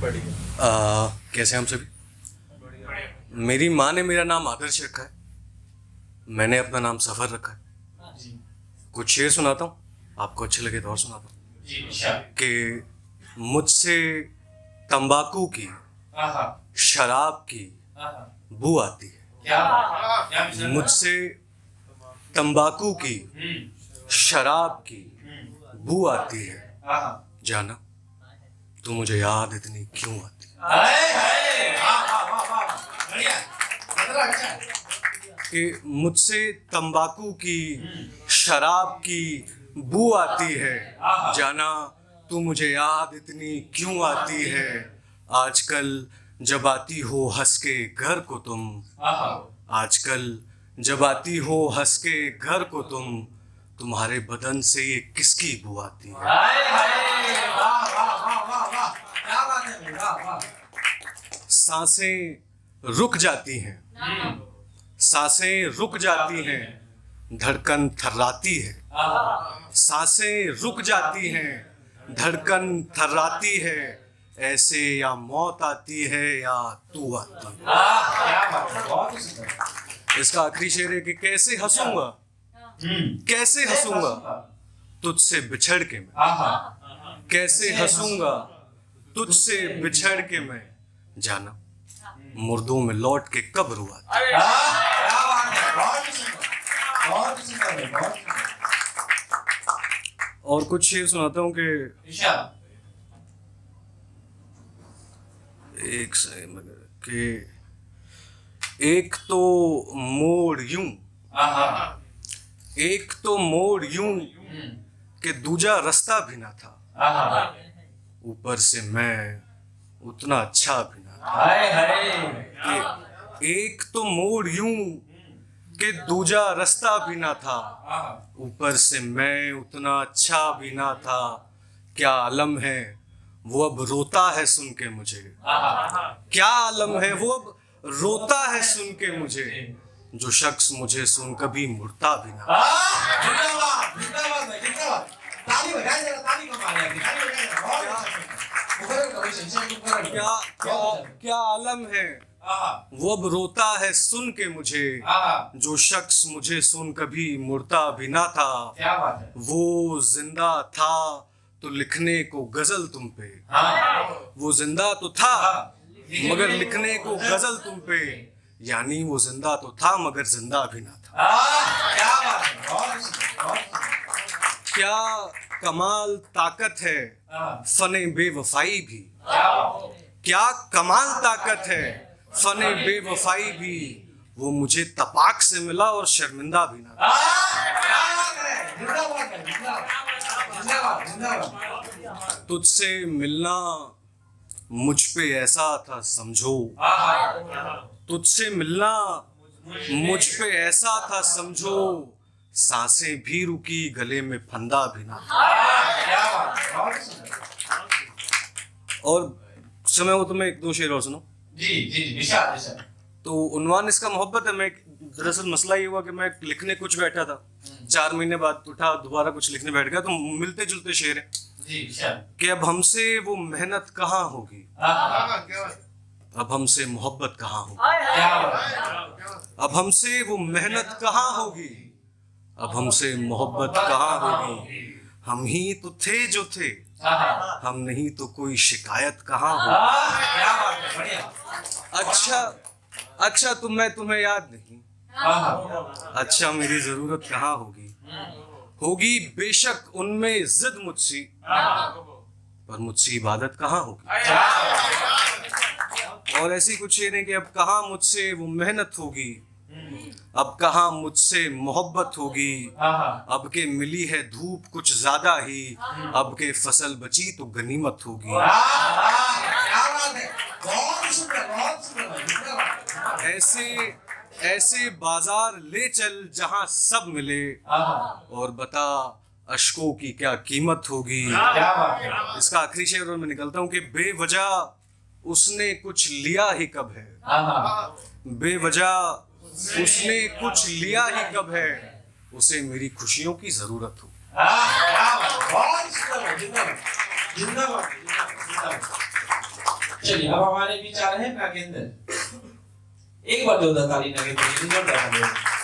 बढ़िया। कैसे हम सभी। मेरी माँ ने मेरा नाम आदर्श रखा है, मैंने अपना नाम सफर रखा है। जी कुछ शेर सुनाता हूँ, आपको अच्छे लगे तो और सुनाता हूँ जी अच्छा। कि मुझसे तंबाकू की, आहा शराब की आहा बू आती है। क्या मिशन मुझसे तंबाकू की, शराब की बू आती है। आहा जाना तू मुझे याद इतनी क्यों आती है। हाय हाय वाह वाह वाह वाह बढ़िया मतलब अच्छा है। कि मुझसे तंबाकू की, शराब की बू आती है। जाना तू मुझे याद इतनी क्यों आती है। आजकल जब आती हो हंस के घर को तुम, आहा आजकल जब आती हो हंस के घर को तुम, तुम्हारे बदन से ये किसकी बू आती है। हाय हाय वाह वाह वाह वाह वाह क्या बात है भाई, वाह वाह। सांसें रुक जाती हैं, सांसें रुक जाती हैं, धड़कन थर्राती है। आहा सांसें रुक जाती हैं, धड़कन थर्राती है। ऐसे या मौत आती है या तू आती है। क्या बात है, बहुत ही सुंदर। इसका आखिरी शेर है कि कैसे हंसूंगा, कैसे हंसूंगा तुझसे बिछड़ के मैं, आहा कैसे हंसूंगा तुझसे बिछड़ के मैं। जाना मुर्दों में लौट के कब रुआती है। क्या बात है, बहुत ही सुंदर बहुत ही सुंदर है, बहुत ही सुंदर। और कुछ शेर सुनाता हूँ कि इरशाद। एक से कि एक तो मोड़ यूं, आहा एक तो मोड़ यूं कि दूजा रास्ता भी ना था। आहा ऊपर से मैं उतना अच्छा भी ना था। हाय हाय कि एक तो मोड़ यूं कि दूजा रास्ता भी ना था। आहा ऊपर से मैं उतना अच्छा भी ना था। क्या आलम है वो अब रोता है सुन के मुझे, आहा क्या आलम है वो अब रोता है सुन के मुझे। जो शख्स मुझे सुन कभी मुड़ता भी ना। जिंदाबाद जिंदाबाद भाई जिंदाबाद। ताली बजाएं जरा, ताली कमा रहे हैं, ताली बजाएं जरा, बहुत अच्छा। ऊपर कभी शेंशन ऊपर क्या क्या क्या आलम है आहा वो अब रोता है सुन के मुझे। आहा जो शख्स मुझे सुन कभी मुड़ता भी ना था। क्या बात है। वो जिंदा था तो लिखने को गजल तुम पे, हाँ वो जिंदा तो था मगर लिखने को गजल तुम पे। यानी वो जिंदा तो था मगर जिंदा भी ना था। क्या बात है, बहुत ही सुंदर, बहुत ही सुंदर। क्या कमाल ताकत है फने बेवफाई भी, क्या बात है। क्या कमाल ताकत है फने बेवफाई भी। वो मुझे तपाक से मिला और शर्मिंदा भी ना था। क्या बात है, जिंदाबाद है, जिंदाबाद जिंदाबाद जिंदाबाद। तुझसे मिलना मुझ पे ऐसा था समझो, तुझसे मिलना मुझ पे ऐसा था समझो। सांसें भी रुकी गले में फंदा भी ना था। क्या बात है, बहुत ही सुंदर। और समय हो तो मैं एक दो शेर और सुनो। जी जी निशाद निशाद। तो उन्वान इसका मोहब्बत है। मैं दरअसल मसला ये हुआ कि मैं लिखने कुछ बैठा था, 4 महीने बाद उठा दोबारा कुछ लिखने बैठ गया, तो मिलते जुलते शेर है जी निशाद। कि अब हमसे वो मेहनत कहाँ होगी, क्या अब हमसे मोहब्बत कहाँ होगी, बात। अब हमसे वो मेहनत कहाँ होगी, अब हमसे मोहब्बत कहाँ होगी। हम ही तो थे जो थे, हम नहीं तो कोई शिकायत कहाँ होगी। क्या बात है, बढ़िया। अच्छा अच्छा तो मैं तुम्हें याद नहीं, अच्छा मेरी जरूरत कहाँ होगी। होगी बेशक उनमें जिद मुझसी, पर मुझसे इबादत कहाँ होगी। और ऐसी कुछ शेर है कि अब कहाँ मुझसे वो मेहनत होगी, अब कहाँ मुझसे मोहब्बत होगी। अब के मिली है धूप कुछ ज्यादा ही, अब के फसल बची तो गनीमत होगी। क्या बात है, बहुत सुंदर, बहुत सुंदर। ऐसे ऐसे बाजार ले चल जहां सब मिले, और बता अशकों की क्या कीमत होगी। क्या बात है। इसका आखिरी शेर और मैं निकलता हूँ कि बेवजह उसने कुछ लिया ही कब है, बेवजह उसने कुछ लिया ही कब है। उसे मेरी खुशियों की जरूरत हो। क्या बात है, बहुत सुंदर, जिंदाबाद जिंदाबाद जिंदाबाद। चलिए अब हमारे बीच आ रहे हैं नागेंद्र। एक बार जोरदार ताली नागेंद्र के लिए, जोरदार ताली।